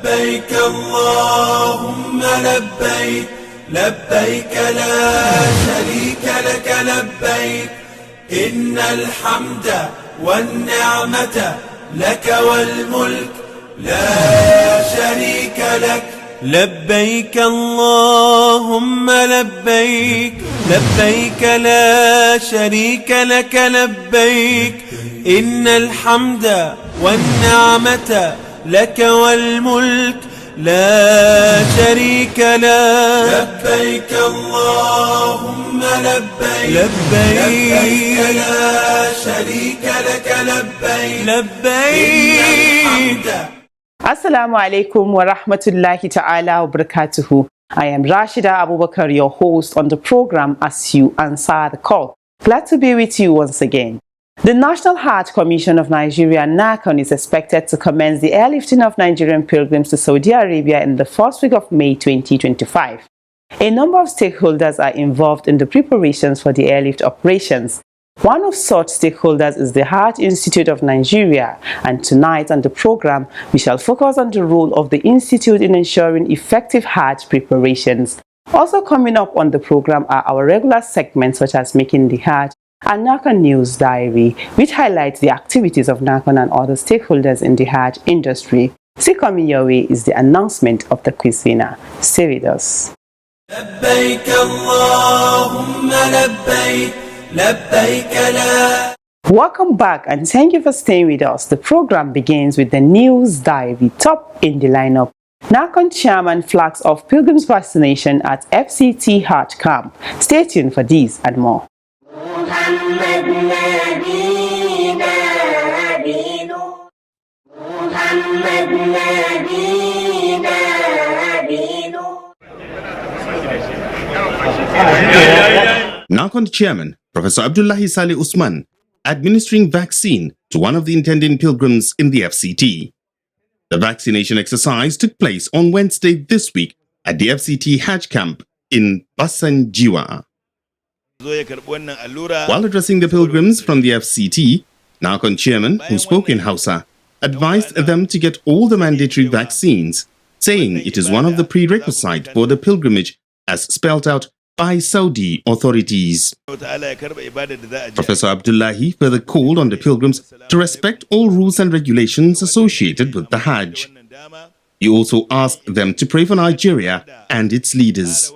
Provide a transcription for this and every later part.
لبيك اللهم لبيك لبيك لا شريك لك لبيك إن الحمد والنعمة لك والملك لا شريك لك لبيك اللهم لبيك لبيك لا شريك لك لبيك إن الحمد والنعمة لك والملك لا شريك لك لبيك اللهم لبيك لبيك لا شريك لك لبيك Assalamu alaikum wa rahmatullahi ta'ala wa barakatuhu. I am Rashida Abubakar, your host on the program As You Answer the Call. Glad to be with you once again. The National Hajj Commission of Nigeria, NAHCON, is expected to commence the airlifting of Nigerian pilgrims to Saudi Arabia in the first week of May 2025. A number of stakeholders are involved in the preparations for the airlift operations. One of such stakeholders is the Hajj Institute of Nigeria, and tonight on the program, we shall focus on the role of the Institute in ensuring effective Hajj preparations. Also coming up on the program are our regular segments such as Making the Hajj and NAHCON News Diary, which highlights the activities of NAHCON and other stakeholders in the Hajj industry. See coming your way is the announcement of the quiz winner. Stay with us. Welcome back and thank you for staying with us. The program begins with the News Diary. Top in the lineup, NAHCON chairman flags off pilgrims vaccination at FCT Hajj camp. Stay tuned for these and more. NAHCON chairman, Professor Abdullahi Saleh Usman, administering vaccine to one of the intending pilgrims in the FCT. The vaccination exercise took place on Wednesday this week at the FCT Hajj camp in Basanjiwa. While addressing the pilgrims from the FCT, NAHCON chairman, who spoke in Hausa, advised them to get all the mandatory vaccines, saying it is one of the prerequisites for the pilgrimage as spelled out by Saudi authorities. Professor Abdullahi further called on the pilgrims to respect all rules and regulations associated with the Hajj. He also asked them to pray for Nigeria and its leaders.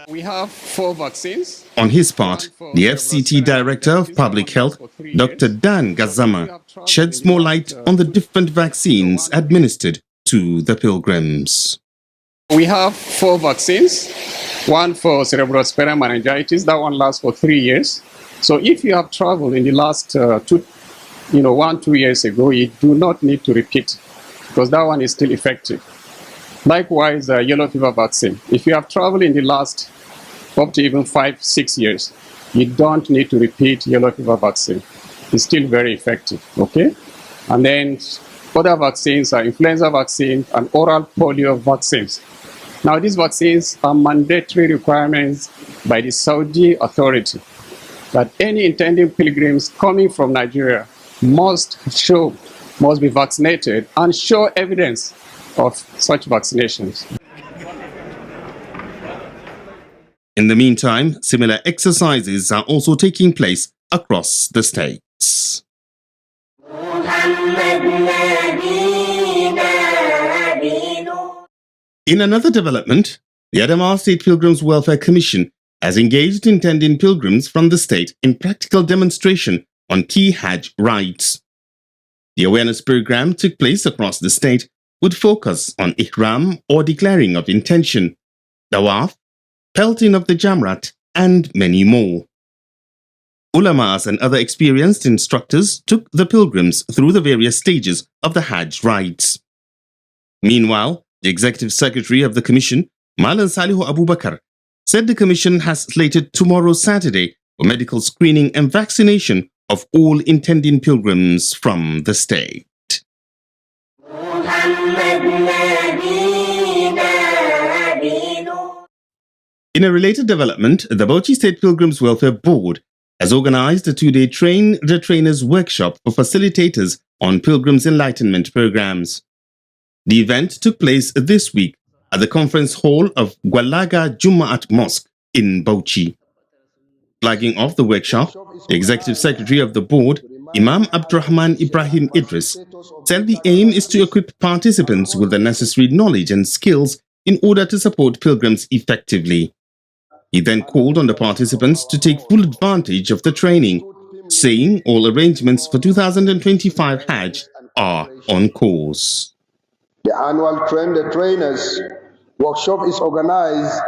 We have 4 vaccines. On his part, the FCT Director of Public Health, Dr. Dan Gazama, sheds more light on the different vaccines administered to the pilgrims. We have 4 vaccines. One for cerebrospinal meningitis. That one lasts for 3 years. So if you have traveled in the last 2 years ago, you do not need to repeat because that one is still effective. Likewise, yellow fever vaccine. If you have traveled in the last up to even 5-6 years, you don't need to repeat yellow fever vaccine. It's still very effective, okay? And then other vaccines are influenza vaccine and oral polio vaccines. Now, these vaccines are mandatory requirements by the Saudi authority that any intending pilgrims coming from Nigeria must be vaccinated and show evidence of such vaccinations. In the meantime, similar exercises are also taking place across the states. In another development, the Adamawa State Pilgrims Welfare Commission has engaged intending pilgrims from the state in practical demonstration on key Hajj rites. The awareness program took place across the state with focus on ihram or declaring of intention, tawaf, pelting of the jamrat, and many more. Ulamas and other experienced instructors took the pilgrims through the various stages of the Hajj rites. Meanwhile, the Executive Secretary of the Commission, Malan Salihu Abubakar, said the Commission has slated tomorrow Saturday for medical screening and vaccination of all intending pilgrims from the state. In a related development, the Bauchi State Pilgrims Welfare Board has organized a 2-day Train the Trainers workshop for facilitators on pilgrims enlightenment programs. The event took place this week at the conference hall of Gwalaga Jumaat Mosque in Bauchi. Flagging off the workshop, the executive secretary of the board, Imam Abdurrahman Ibrahim Idris, said the aim is to equip participants with the necessary knowledge and skills in order to support pilgrims effectively. He then called on the participants to take full advantage of the training, saying all arrangements for 2025 Hajj are on course. The annual Train the Trainers workshop is organized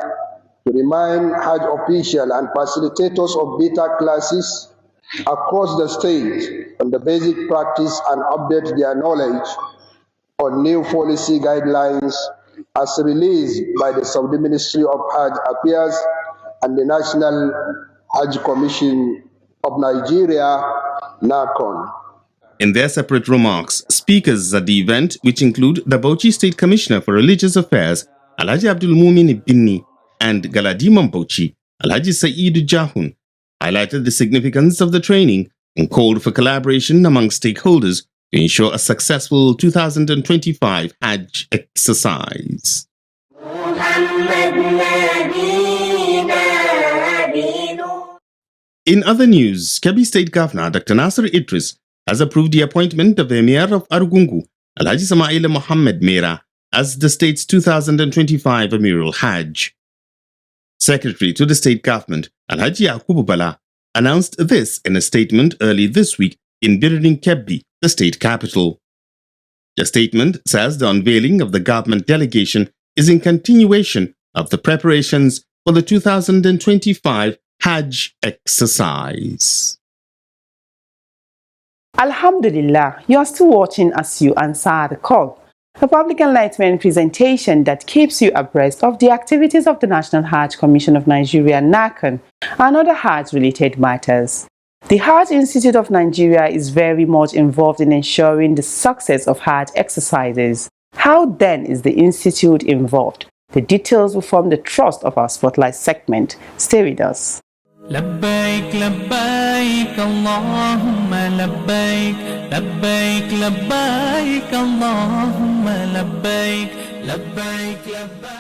to remind Hajj officials and facilitators of beta classes across the state on the basic practice and update their knowledge on new policy guidelines as released by the Saudi Ministry of Hajj Affairs and the National Hajj Commission of Nigeria, NAHCON. In their separate remarks, speakers at the event, which include the Bauchi State Commissioner for Religious Affairs, Alhaji Abdul Mumin Ibni, and Galadimam Bauchi, Alhaji Saeed Jahun, highlighted the significance of the training and called for collaboration among stakeholders to ensure a successful 2025 Hajj exercise. In other news, Kebbi State Governor Dr. Nasser Idris has approved the appointment of Emir of Argungu, Alhaji Samaila Mohammed Mera, as the state's 2025 Amiral Hajj. Secretary to the state government, Alhaji Yakubu Bala, announced this in a statement early this week in Birnin Kebbi, the state capital. The statement says the unveiling of the government delegation is in continuation of the preparations for the 2025 Hajj exercise. Alhamdulillah, you are still watching as you answer the call, a public enlightenment presentation that keeps you abreast of the activities of the National Hajj Commission of Nigeria, NAHCON, and other Hajj-related matters. The Hajj Institute of Nigeria is very much involved in ensuring the success of Hajj exercises. How then is the Institute involved? The details will form the thrust of our Spotlight segment. Stay with us. لبيك لبيك اللهم لبيك لبيك لبيك اللهم لبيك لبيك لبيك.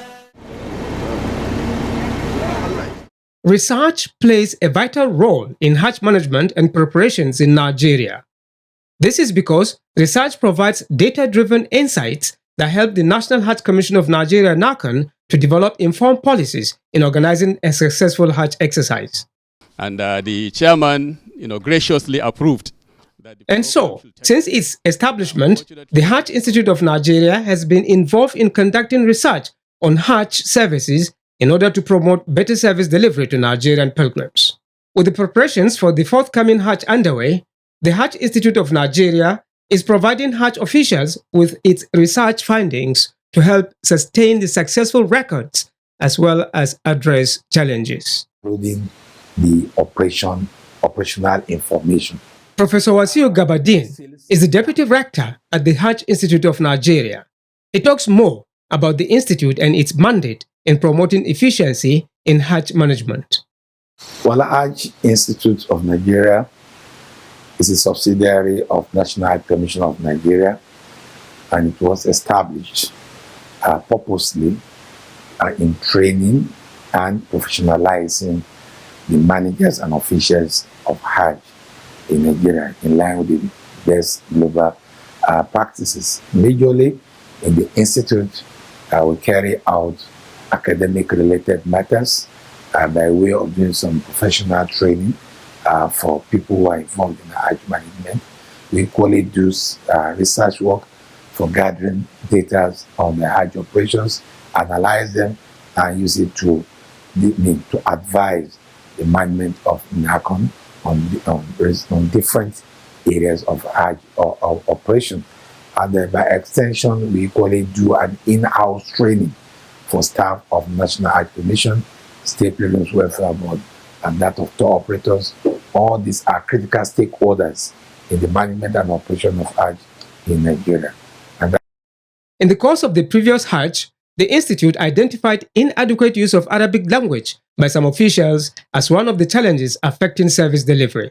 Research plays a vital role in Hajj management and preparations in Nigeria. This is because research provides data-driven insights that help the National Hajj Commission of Nigeria, NAHCON, to develop informed policies in organizing a successful Hajj exercise. And the chairman, graciously approved. And so, since its establishment, the Hajj Institute of Nigeria has been involved in conducting research on Hajj services in order to promote better service delivery to Nigerian pilgrims. With the preparations for the forthcoming Hajj underway, the Hajj Institute of Nigeria is providing Hajj officials with its research findings to help sustain the successful records as well as address challenges. Including the operational information. Professor Wasiu Gabadin is the Deputy Rector at the Hajj Institute of Nigeria. He talks more about the Institute and its mandate in promoting efficiency in Hajj management. Well, Hajj Institute of Nigeria is a subsidiary of National Hajj Commission of Nigeria, and it was established purposely in training and professionalizing the managers and officials of Hajj in Nigeria in line with the best global practices. Majorly in the Institute, we carry out academic-related matters by way of doing some professional training for people who are involved in Hajj management. We equally do research work for gathering data on the Hajj operations, analyze them, and use it to advise the management of NAHCON on different areas of Hajj or operation. And then by extension, we equally do an in-house training for staff of National Hajj Commission, State Pilgrims Welfare Board, and that of tour operators. All these are critical stakeholders in the management and operation of Hajj in Nigeria. In the course of the previous Hajj, the Institute identified inadequate use of Arabic language by some officials as one of the challenges affecting service delivery.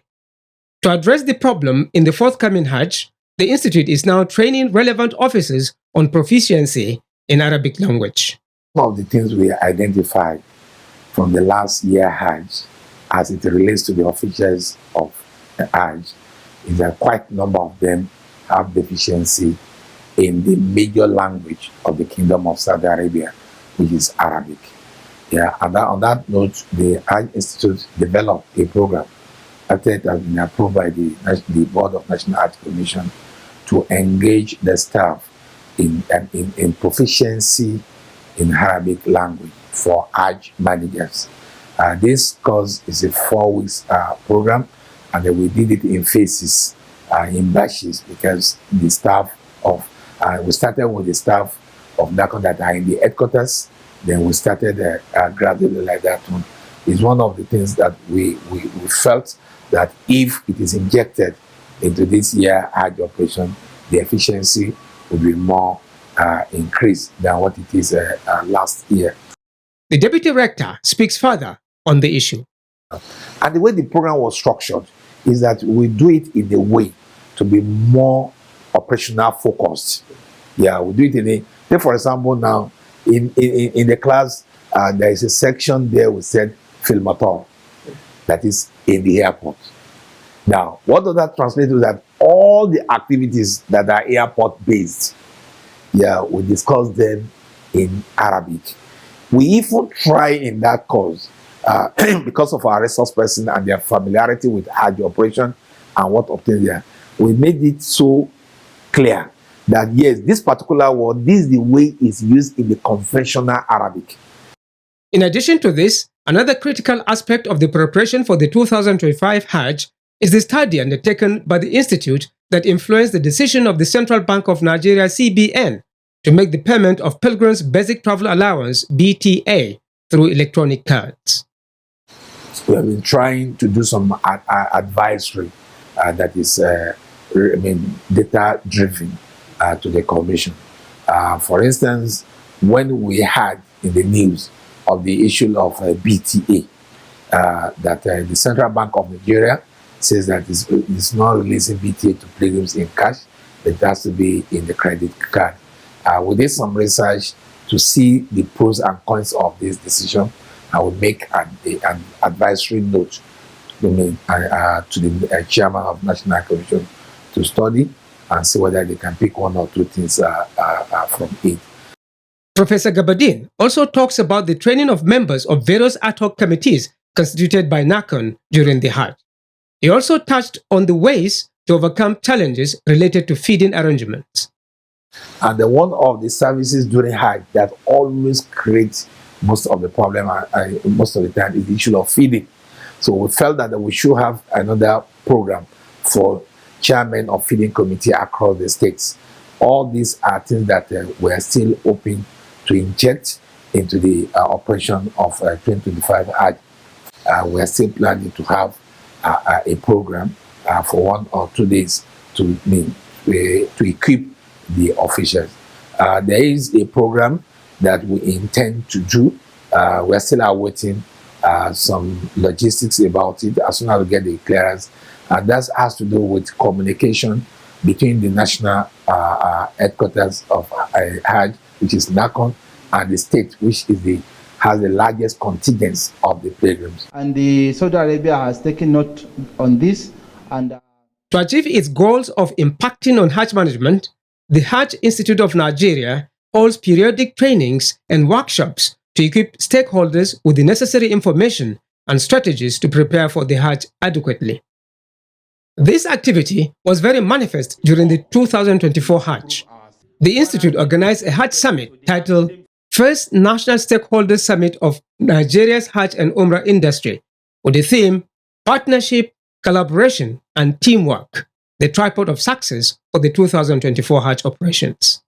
To address the problem in the forthcoming Hajj, the Institute is now training relevant officers on proficiency in Arabic language. One of the things we identified from the last year Hajj as it relates to the officials of the Hajj is that quite a number of them have deficiency in the major language of the Kingdom of Saudi Arabia, which is Arabic. Yeah, and on that note, the Hajj Institute developed a program after it has been approved by the Board of National Hajj Commission to engage the staff in proficiency in Arabic language for Hajj managers. This course is a 4-week program, and we did it in phases, in batches, because the staff of, we started with the staff of NAHCON that are in the headquarters, then we started gradually like that one. It's one of the things that we felt that if it is injected into this year Hajj operation, the efficiency will be more increased than what it is last year. The Deputy Rector speaks further on the issue. And the way the program was structured is that we do it in a way to be more operational focused. Yeah, we do it in a, say for example now, in the class, there is a section there we said filmator, that is in the airport. Now, what does that translate to? That all the activities that are airport based, yeah, we discuss them in Arabic. We even try in that course, because of our resource person and their familiarity with Hajj operation and what obtains there, we made it so clear that yes, this particular word, this is the way it's used in the conventional Arabic. In addition to this, another critical aspect of the preparation for the 2025 Hajj is the study undertaken by the Institute that influenced the decision of the Central Bank of Nigeria (CBN) to make the payment of Pilgrims' Basic Travel Allowance (BTA) through electronic cards. We have been trying to do some advisory that is, data-driven to the Commission. For instance, when we had in the news of the issue of BTA, that the Central Bank of Nigeria says that it's not releasing BTA to pilgrims in cash, but it has to be in the credit card. We did some research to see the pros and cons of this decision. I will make an advisory note to the chairman of National Commission to study and see whether they can pick one or two things from it. Professor Gabadin also talks about the training of members of various ad hoc committees constituted by NAHCON during the Hajj. He also touched on the ways to overcome challenges related to feeding arrangements. And one of the services during Hajj that always creates most of the problem, most of the time, is the issue of feeding. So we felt that we should have another program for chairmen of feeding committee across the states. All these are things that we're still hoping to inject into the operation of 2025 Hajj. We're still planning to have a program for 1 or 2 days to equip the officials. There is a program that we intend to do. We're still awaiting some logistics about it as soon as we get the clearance. And that has to do with communication between the national headquarters of Hajj, which is NAHCON, and the state, which is has the largest contingents of the pilgrims. And Saudi Arabia has taken note on this. And to achieve its goals of impacting on Hajj management, the Hajj Institute of Nigeria holds periodic trainings and workshops to equip stakeholders with the necessary information and strategies to prepare for the Hajj adequately. This activity was very manifest during the 2024 Hajj. The Institute organized a Hajj summit titled First National Stakeholders Summit of Nigeria's Hajj and Umrah Industry, with the theme Partnership, Collaboration and Teamwork, the tripod of success for the 2024 Hajj operations.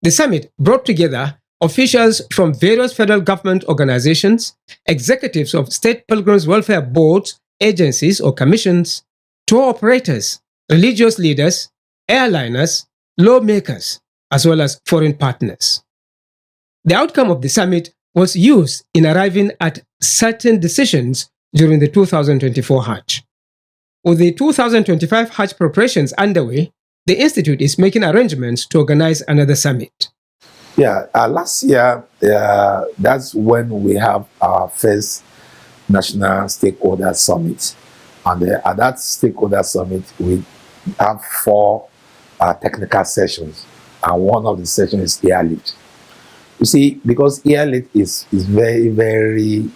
The summit brought together officials from various federal government organizations, executives of state pilgrims welfare boards, agencies or commissions, tour operators, religious leaders, airliners, lawmakers, as well as foreign partners. The outcome of the summit was used in arriving at certain decisions during the 2024 Hajj. With the 2025 Hajj preparations underway, the institute is making arrangements to organize another summit. Yeah, last year, that's when we have our first national stakeholder summit. And at that stakeholder summit, we have 4 technical sessions. And one of the sessions is airlift. You see, because airlift is very, very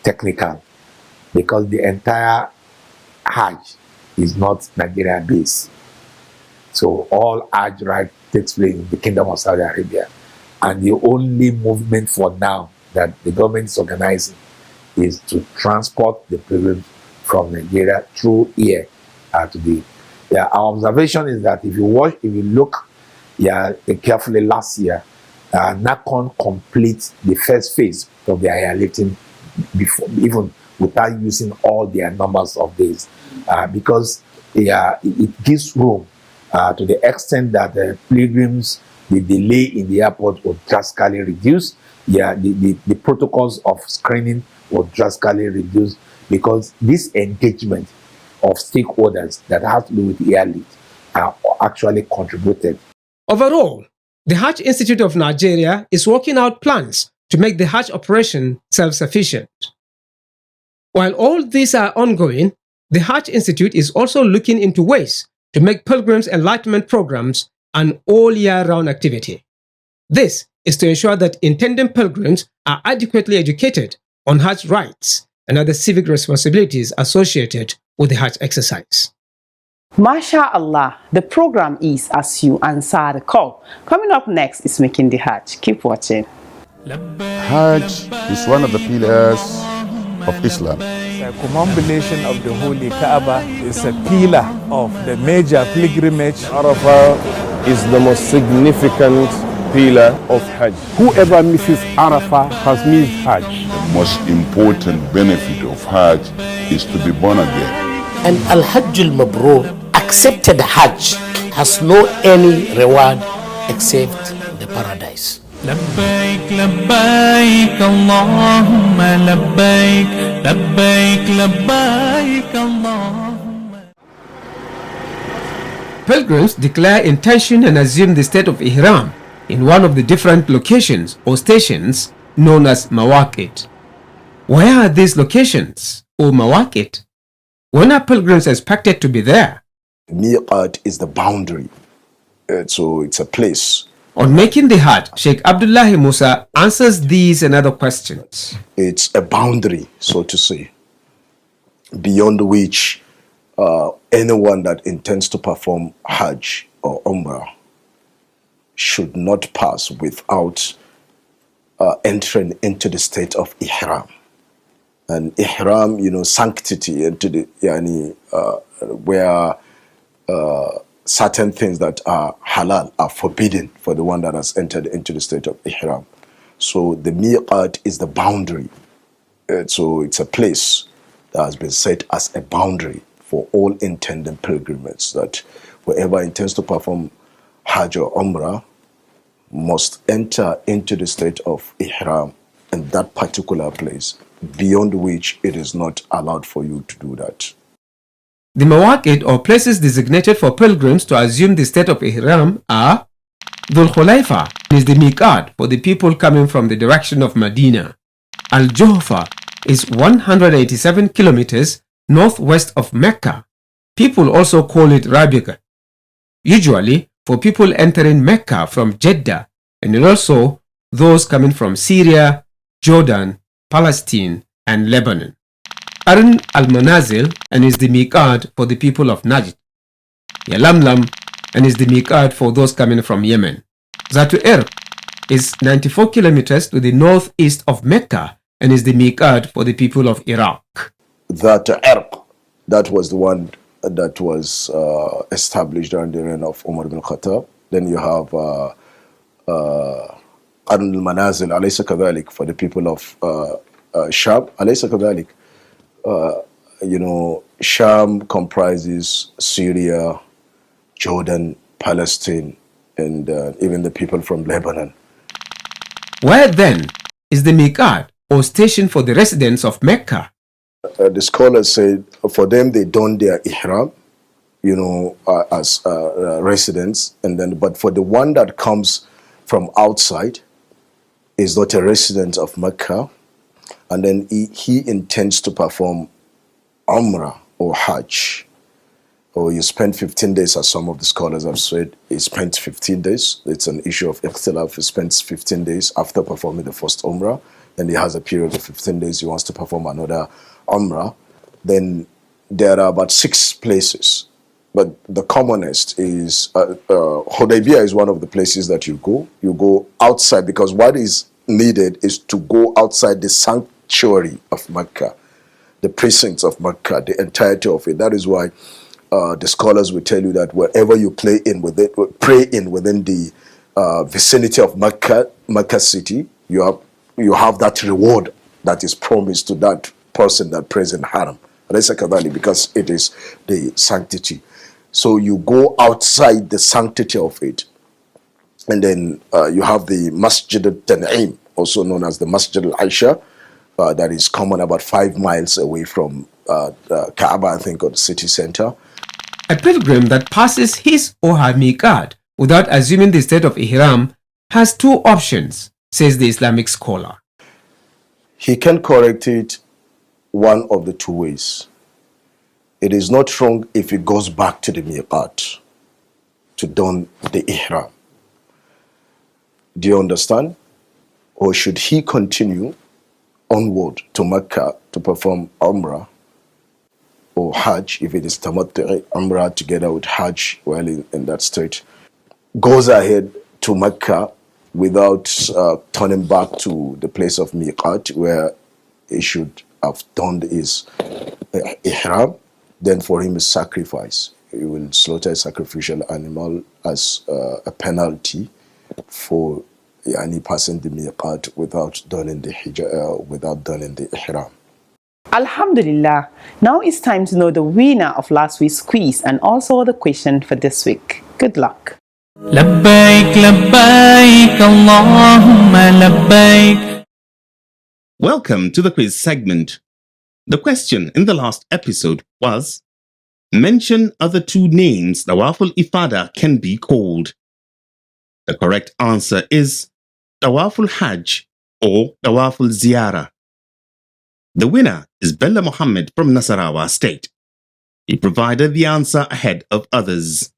technical, because the entire Hajj is not Nigeria based. So all Hajj right takes place in the Kingdom of Saudi Arabia. And the only movement for now that the government is organizing is to transport the pilgrims from Nigeria through air to the. Yeah, our observation is that if you look carefully last year, NAHCON completes the first phase of the airlifting before, even without using all their numbers of days, because it gives room to the extent that the pilgrims, the delay in the airport will drastically reduce. The protocols of screening will drastically reduce, because this engagement of stakeholders that have to do with the airlift are actually contributed. Overall, the Hajj Institute of Nigeria is working out plans to make the Hajj operation self-sufficient. While all these are ongoing, the Hajj Institute is also looking into ways to make pilgrims' enlightenment programs an all-year-round activity. This is to ensure that intending pilgrims are adequately educated on Hajj rites and other civic responsibilities associated with the Hajj exercise. MashaAllah, the program is As You Answer the Call. Coming up next is Making the Hajj. Keep watching. Hajj is one of the pillars of Islam. The combination of the Holy Kaaba is a pillar of the major pilgrimage. Arafah is the most significant pillar of Hajj. Whoever misses Arafah has missed Hajj. The most important benefit of Hajj is to be born again. And Al-Hajj al-Mabrur, accepted Hajj, has no any reward except the paradise. لبيك لبيك اللهم لبيك لبيك لبيك اللهم. Pilgrims declare intention and assume the state of Ihram in one of the different locations or stations known as Mawaqit. Where are these locations or Mawaqit? When are pilgrims expected to be there? Miqat is the boundary, so it's a place. On Making the Hajj, Sheikh Abdullahi Musa answers these and other questions. It's a boundary, so to say, beyond which anyone that intends to perform Hajj or Umrah should not pass without entering into the state of Ihram. And Ihram, sanctity, into the where certain things that are halal are forbidden for the one that has entered into the state of Ihram. So the miqat is the boundary. So it's a place that has been set as a boundary for all intending pilgrimages, that whoever intends to perform Hajj or Umrah must enter into the state of Ihram in that particular place, beyond which it is not allowed for you to do that. The Mawaqit, or places designated for pilgrims to assume the state of Ihram, are Dhul Khulaifa is the miqat for the people coming from the direction of Medina. Al-Juhfa is 187 kilometers northwest of Mecca. People also call it Rabiqa, usually for people entering Mecca from Jeddah, and also those coming from Syria, Jordan, Palestine, and Lebanon. Arn al-Manazil and is the miqat for the people of Najd. Yalamlam and is the miqat for those coming from Yemen. Zatu Irq is 94 kilometers to the northeast of Mecca and is the miqat for the people of Iraq. Zatu Irq, that was the one that was established during the reign of Umar ibn Khattab. Then you have Arn al-Manazil, alaysa kadhalik, for the people of Sham, alaysa kadhalik. Sham comprises Syria, Jordan, Palestine, and even the people from Lebanon. Where then is the miqat, or station for the residents of Mecca? The scholars say for them they don their ihram, as residents, and then but for the one that comes from outside, is not a resident of Mecca, and then he intends to perform Umrah or Hajj, or you spend 15 days, as some of the scholars have said, he spent 15 days. It's an issue of ikhtilaf. He spends 15 days after performing the first Umrah, and he has a period of 15 days he wants to perform another Umrah. Then there are about 6 places, but the commonest is Hudaybiyah is one of the places that you go. You go outside, because what is needed is to go outside the sanctuary of Mecca, the precincts of Mecca, the entirety of it. That is why the scholars will tell you that wherever you pray in within the vicinity of Mecca city, you have that reward that is promised to that person that prays in Haram, because it is the sanctity. So you go outside the sanctity of it, and then you have the Masjid al-Tan'im, also known as the Masjid al-Aisha, that is common about 5 miles away from Kaaba, I think, or the city center. A pilgrim that passes his or her miqat without assuming the state of ihram has 2 options, says the Islamic scholar. He can correct it one of the 2 ways. It is not wrong if he goes back to the miqat to don the ihram. Do you understand? Or should he continue onward to Mecca to perform Umrah or Hajj, if it is Tamattu' Umrah together with Hajj while in that state, goes ahead to Mecca without turning back to the place of miqat where he should have done his ihram? Then for him is sacrifice. He will slaughter a sacrificial animal as a penalty for passing the miqat without donning the ihram. Alhamdulillah. Now it's time to know the winner of last week's quiz and also the question for this week. Good luck. لبيك لبيك اللهم لبيك. Welcome to the quiz segment. The question in the last episode was, mention other 2 names Tawaful Ifada can be called. The correct answer is Tawaful Hajj or Tawaful Ziyara. The winner is Bella Muhammad from Nasarawa State. He provided the answer ahead of others.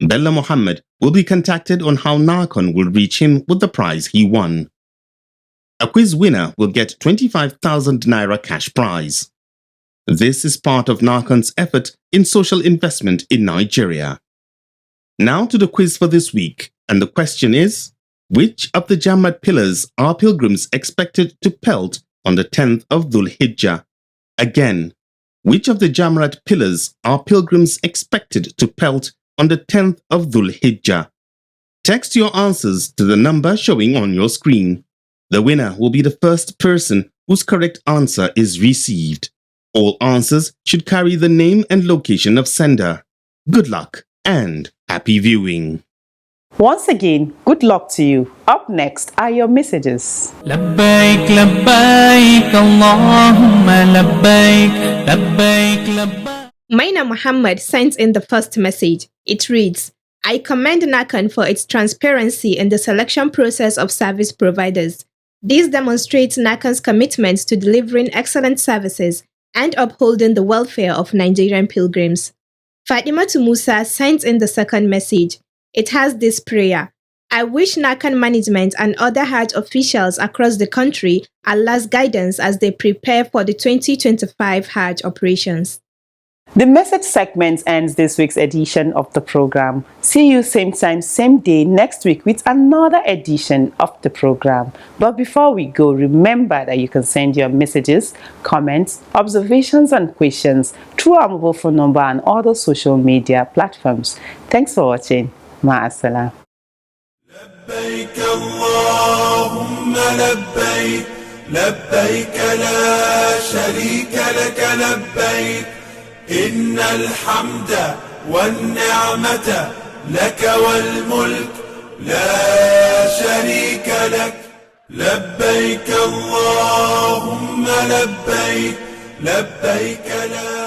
Bella Muhammad will be contacted on how NAHCON will reach him with the prize he won. A quiz winner will get 25,000 Naira cash prize. This is part of NAHCON's effort in social investment in Nigeria. Now to the quiz for this week, and the question is, which of the Jamrat pillars are pilgrims expected to pelt on the 10th of Dhul Hijjah? Again, which of the Jamrat pillars are pilgrims expected to pelt on the 10th of Dhul Hijjah? Text your answers to the number showing on your screen. The winner will be the first person whose correct answer is received. All answers should carry the name and location of sender. Good luck and happy viewing. Once again, good luck to you. Up next are your messages. لبيك لبيك اللهم لبيك لبيك لبيك. Maina Muhammad sends in the first message. It reads, I commend NAHCON for its transparency in the selection process of service providers. This demonstrates NAHCON's commitment to delivering excellent services and upholding the welfare of Nigerian pilgrims. Fatimatu Musa sends in the second message. It has this prayer. I wish NAHCON management and other Hajj officials across the country Allah's guidance as they prepare for the 2025 Hajj operations. The message segment ends this week's edition of the program. See you same time, same day next week with another edition of the program. But before we go, remember that you can send your messages, comments, observations and questions through our mobile phone number and other social media platforms. Thanks for watching. Ma'assalam. لبيك اللهم لبيك لبيك لا شريك لك لبيك إن الحمد والنعمة لك والملك لا شريك لك لبيك اللهم لبيك لبيك لا